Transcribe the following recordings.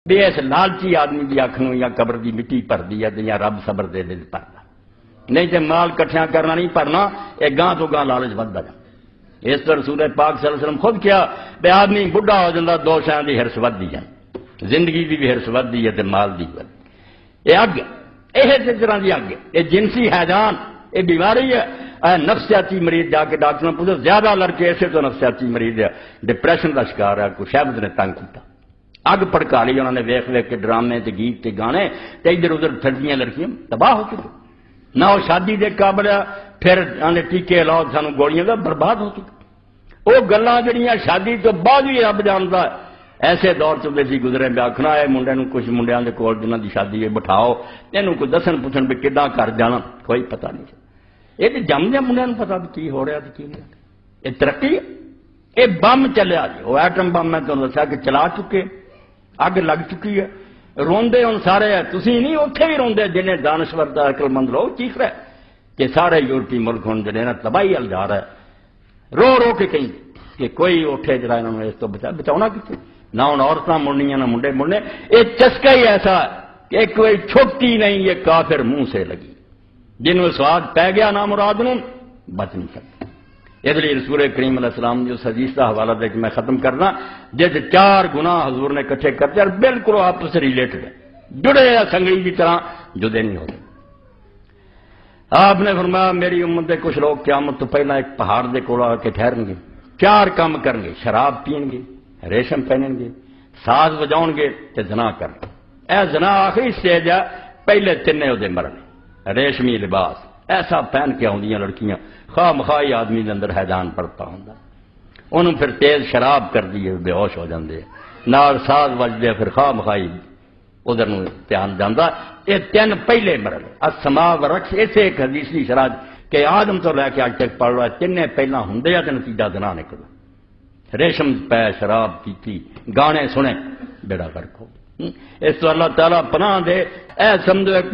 بے اس لالچی آدمی کی اکھ نو یا قبر کی مٹی بھردی ہے یا رب صبر دے دے بھرنا، نہیں تو مال کٹھیا کرنا نہیں بھرنا، یہ گاں تو گاں لالچ بڑھتا جائے۔ اس طرح رسول پاک صلی اللہ علیہ وسلم خود کیا بے آدمی بڑھا ہو جاتا دو شاید کی ہرس ودی جائے، زندگی کی بھی ہرس ودی ہے مال کی بھی۔ یہ اگ یہ طرح کی اگ، یہ جنسی حیضان، یہ بیماری ہے۔ نفسیاتی مریض جا کے ڈاکٹر نے پوچھو، زیادہ لڑکے اسے تو نفسیاتی مریض ہے، ڈپریشن کا شکار ہے، کوئی شہبت نے تنگ کیا، اگ پڑکا لی انہوں نے، ویخ ویخ کے ڈرامے تے گیت تے گانے تے ادھر ادھر پھردیاں لڑکیاں تباہ ہو چکے، نہ وہ شادی دے قابل ہے، پھر ٹیکے لاؤ سانو گولیاں کا برباد ہو چکے۔ وہ گلاں جڑیاں شادی تو بعد ہی رب جانتا ہے، ایسے دور چلتے سی گزرے پہ آخنا ہے منڈے نو کچھ منڈیاں دے کول جنہاں دی شادی ہے بٹھاؤ، اینوں کوئی دسن پوچھن بھی کداں کر جانا، کوئی پتہ نہیں۔ یہ تو جمدے منڈیا نو پتا بھی کی ہو رہا کی نہیں، یہ ترقی ہے۔ یہ بم چلیا جی، وہ ایٹم بم میں تمہیں دسیا کہ چلا چکے، اگ لگ چکی ہے، روندے ہوں سارے، تسی نہیں اتنے بھی روندے جنہیں دانشور عقل مند لوگ چیخ رہے کہ سارے یورپی ملک ہوں جڑے نا تباہی ال جا رہا ہے، رو رو کے کہیں کہ کوئی اٹھے جڑا انہوں نے اس تو بچاؤنا کتنے، نہ ہوں عورتیں مڑنیاں نہ منڈے مڑنے۔ یہ چسکا ہی ایسا کہ کوئی چھوٹی نہیں، یہ کافر منہ سے لگی، جنہوں سواد پی گیا نہ مراد نو بچ نہیں سکتا۔ اس لیے رسول کریم علیہ السلام جو حدیث کا حوالہ دے کے میں ختم کرنا، جس چار گناہ حضور نے کٹھے کر دیا، بالکل آپس سے ریلیٹڈ ہے، جڑے سنگڑی کی طرح جدے نہیں ہوتے۔ آپ نے فرمایا میری امت کے کچھ لوگ قیامت تو پہلا ایک پہاڑ دے کول آ کے ٹھہرن گے، چار کام کرن گے، شراب پین گے، ریشم پہنن گے، ساز بجاؤ گے تے زنا کرن گے۔ اے زنا آخری سٹیج ہے، پہلے تینے وہ مرنے، ریشمی لباس ایسا پہن کے آدی لڑکیاں، خواہ مخواہ آدمی کے اندر حیضان پڑتا ہوں، انہوں پھر تیز شراب کر دی بے ہوش ہو جاندے، نال ساز بجدے، پھر خواہ مخواہ ادھر دھیان جانا۔ یہ تین پہلے مرل اسما ورکش، اسے ایک حدیث کی شرح کہ آدم تو لے کے اج تک پڑھ رہا ہے، تین پہلا ہوں تو نتیجہ دنا نکلا، ریشم پہ شراب پیتی، گانے سنے، بیڑا گرک ہو۔ اس تو اللہ تعالیٰ پناہ دے، اے سمجھو ایک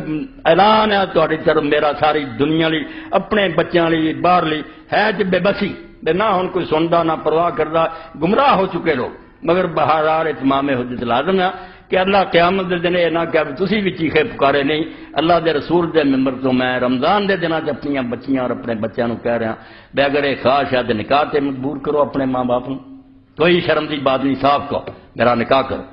اعلان ہے تہاڈی طرف میرا ساری دنیا لی، اپنے بچیاں لی، باہر لی، ہے جو بے بسی بے نہ ہن کوئی سندا نہ پرواہ کردا، گمراہ ہو چکے لوگ۔ مگر بہرحال اتمام حجت لازم ہے کہ اللہ قیامت دے دن یہ نہ کہ تسی بھی چیخے پکارے نہیں، اللہ دے رسول دے ممبر تو میں رمضان دے دنوں چ اپنی بچیاں اور اپنے بچوں کہہ رہا بے اگر یہ خواہش ہے تو نکاح تے مجبور کرو اپنے ماں باپ کو، کوئی شرم کی بات نہیں، صاف کہو میرا نکاح کرو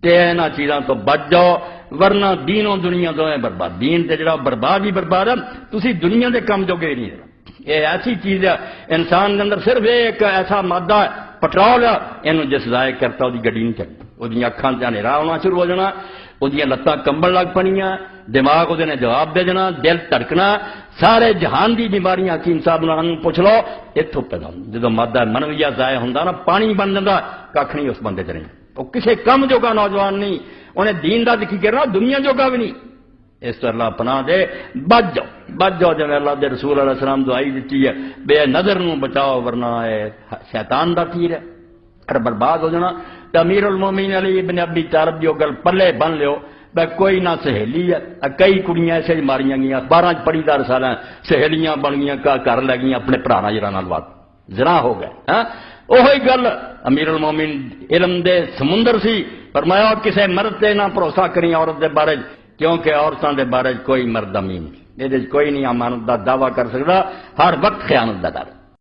تے انہاں چیزاں تو بچ جاؤ، ورنہ دین و دنیا دوویں برباد۔ دین تے جڑا برباد ہی برباد ہے، تسی دنیا دے کم جو گے نہیں رہا۔ یہ ایسی چیز ہے انسان کے اندر صرف ایک ایسا مادہ ہے پٹرول ہے، یہ جس ضائع کرتا وہ گڈی نہیں چلتی، وہ اکھاں تے ہنیرا ہونا شروع ہو جانا، وہ لتاں کمبن لگ پنیاں، دماغ وہ جواب دے دینا، دل دھڑکنا، سارے جہان دی بیماریاں حکیم صاحب نے پوچھ لو اتوں پیدا ہوں۔ جدو مادہ منویہ ضائع ہوتا نا، پانی بن جاتا، کھ نہیں اس بندے چ نہیں، وہ کسی کم جوگا نوجوان نہیں، انہیں دین دا کی کرنا، دنیا جوگا بھی نہیں۔ اس تو اللہ پناہ دے، بچ جاؤ جو اللہ دے رسول علیہ السلام دعائی دیتی ہے، بے نظر نو بچاؤ ورنہ شیطان دا تیر ہے، اور برباد ہو جانا۔ تو امیر المومنین علی ابن ابی طالب جو گل پلے بن لیو، بے کوئی نہ سہیلی ہے، کئی کڑیاں ایسے ماریاں گئیاں، 12 پڑھی دار سال سہیلیاں بن گئی، گھر لگ گئی اپنے برا جرا نال بات زنا ہو گئے۔ وہی گل امیر المومنین علم دے سمندر سی، فرمایا کسے مرد تے نہ بھروسہ کری عورت دے بارے، کیونکہ عورتوں دے بارے کوئی مرد امین نہیں، یہ کوئی نہیں امانت دا دعویٰ کر سکتا، ہر وقت خیانت دا ڈر۔